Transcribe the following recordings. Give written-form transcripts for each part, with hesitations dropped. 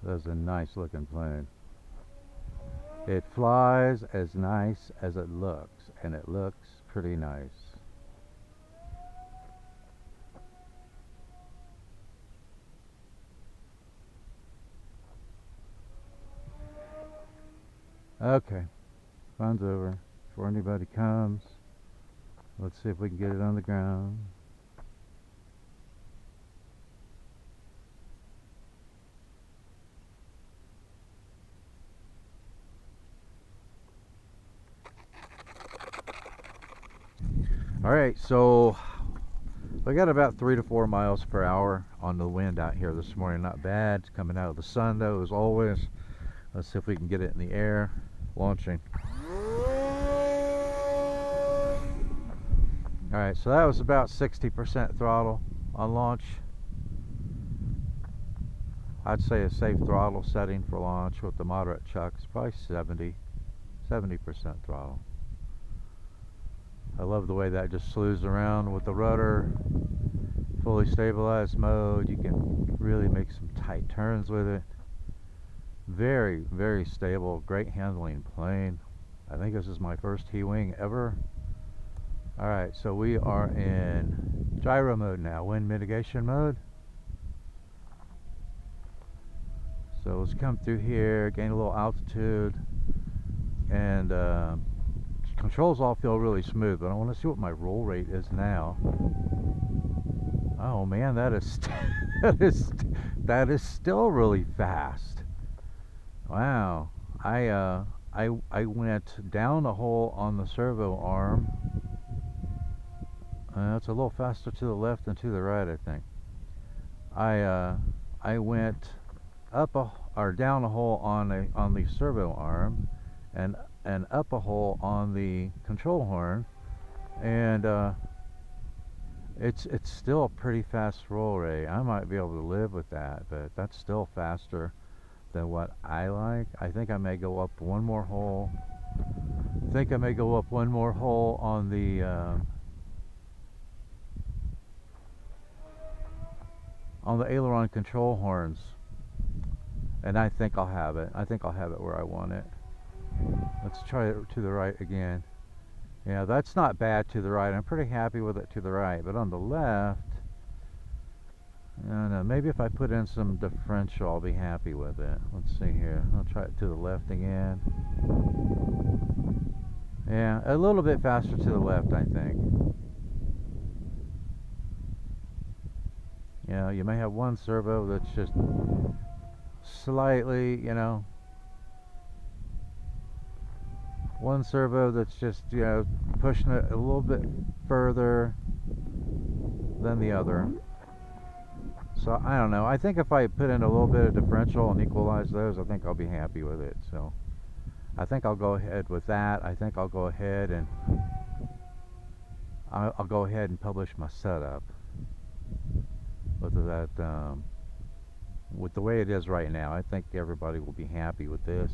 That's a nice looking plane. It flies as nice as it looks, and it looks pretty nice. Okay, fun's over. Before anybody comes, let's see if we can get it on the ground. Alright, so we got about 3 to 4 miles per hour on the wind out here this morning. Not bad. It's coming out of the sun though, as always. Let's see if we can get it in the air. Launching. Alright, so that was about 60% throttle on launch. I'd say a safe throttle setting for launch with the moderate chucks, probably 70% throttle. I love the way that just slews around with the rudder. Fully stabilized mode. You can really make some tight turns with it. Very, very stable, great handling plane. I think this is my first HeeWing ever. Alright, so we are in gyro mode now, wind mitigation mode. So let's come through here, gain a little altitude, and controls all feel really smooth, but I want to see what my roll rate is now. Oh man, that is that is still really fast. Wow. I went down a hole on the servo arm. It's a little faster to the left than to the right, I think. I went up or down a hole on the servo arm, and up a hole on the control horn, and it's still a pretty fast roll rate. I might be able to live with that, but that's still faster than what I like. I think I may go up one more hole. I think I may go up one more hole on the aileron control horns, and I think I'll have it. I think I'll have it where I want it. Let's try it to the right again. Yeah, that's not bad to the right. I'm pretty happy with it to the right, but on the left, I don't know, maybe if I put in some differential, I'll be happy with it. Let's see here. I'll try it to the left again. Yeah, a little bit faster to the left, I think. You know, you may have one servo that's just slightly, you know, one servo that's just, you know, pushing it a little bit further than the other. So I don't know. I think if I put in a little bit of differential and equalize those, I think I'll be happy with it. So I think I'll go ahead with that. I think I'll go ahead and publish my setup with that. With the way it is right now, I think everybody will be happy with this.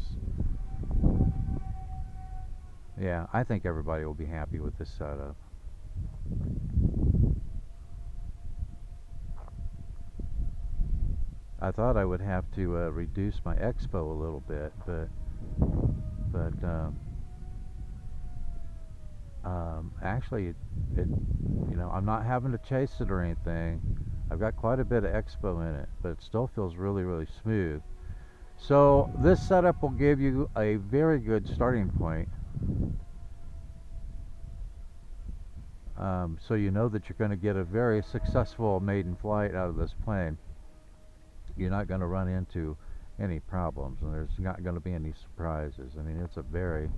Yeah, I think everybody will be happy with this setup. I thought I would have to reduce my expo a little bit, but actually, it you know, I'm not having to chase it or anything. I've got quite a bit of expo in it, but it still feels really, really smooth. So this setup will give you a very good starting point. So you know that you're going to get a very successful maiden flight out of this plane. You're not going to run into any problems, and there's not going to be any surprises. I mean, it is a very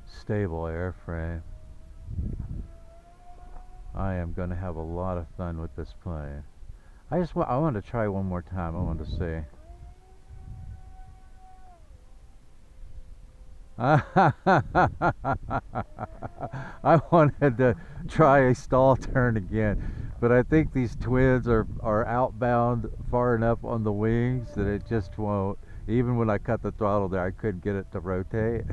stable airframe. I am going to have a lot of fun with this plane. I want to try one more time. I want to see. I wanted to try a stall turn again, but I think these twins are outbound far enough on the wings that it just won't. Even when I cut the throttle there, I couldn't get it to rotate.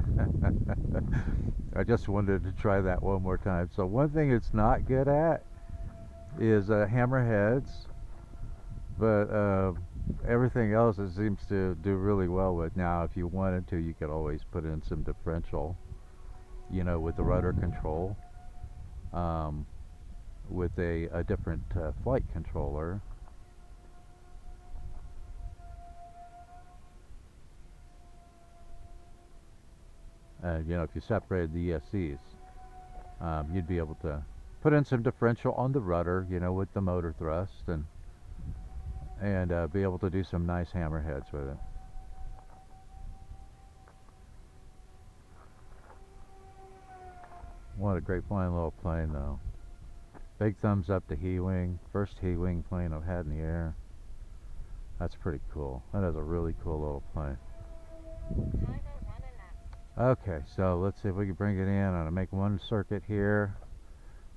I just wanted to try that one more time. So one thing it's not good at is hammerheads, but everything else it seems to do really well with. Now, if you wanted to, you could always put in some differential, you know, with the rudder control, with a different flight controller. You know, if you separated the ESCs, you'd be able to put in some differential on the rudder, you know, with the motor thrust, and be able to do some nice hammerheads with it. What a great flying little plane, though. Big thumbs up to HeeWing. First HeeWing plane I've had in the air. That's pretty cool. That is a really cool little plane. Okay, so let's see if we can bring it in. I'm going to make one circuit here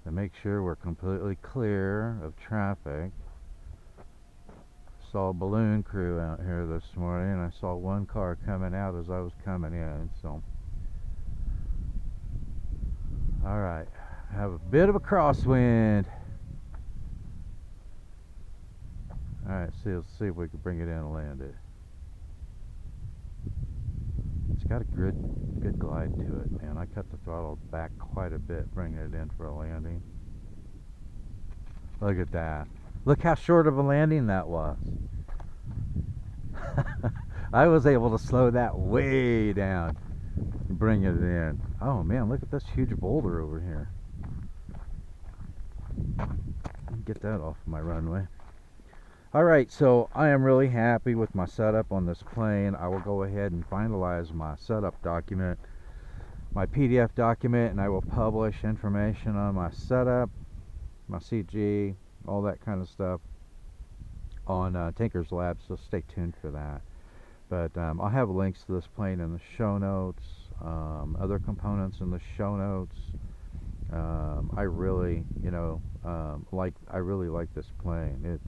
to make sure we're completely clear of traffic. Saw a balloon crew out here this morning, and I saw one car coming out as I was coming in, so alright, have a bit of a crosswind. Alright, let's see if we can bring it in and land it. It's got a good glide to it, man. I cut the throttle back quite a bit bringing it in for a landing. Look at that. Look how short of a landing that was. I was able to slow that way down and bring it in. Oh man, look at this huge boulder over here. Get that off my runway. Alright, so I am really happy with my setup on this plane. I will go ahead and finalize my setup document, my PDF document, and I will publish information on my setup, my CG, all that kind of stuff on TinkerzLab, so stay tuned for that. But I'll have links to this plane in the show notes, other components in the show notes. I really, you know, I really like this plane.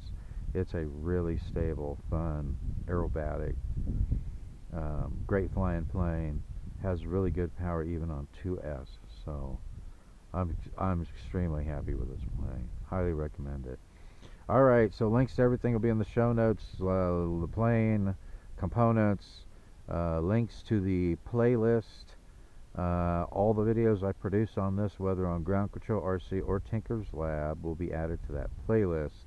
It's a really stable, fun, aerobatic, great flying plane. Has really good power even on 2S. So I'm extremely happy with this plane. Highly recommend it. All right, so links to everything will be in the show notes. The plane, components, links to the playlist. All the videos I produce on this, whether on Ground Control RC or TinkerzLab, will be added to that playlist.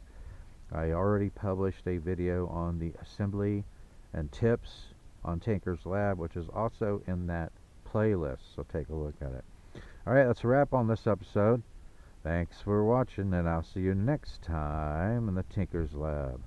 I already published a video on the assembly and tips on TinkerzLab, which is also in that playlist, so take a look at it. Alright, that's a wrap on this episode. Thanks for watching, and I'll see you next time in the TinkerzLab.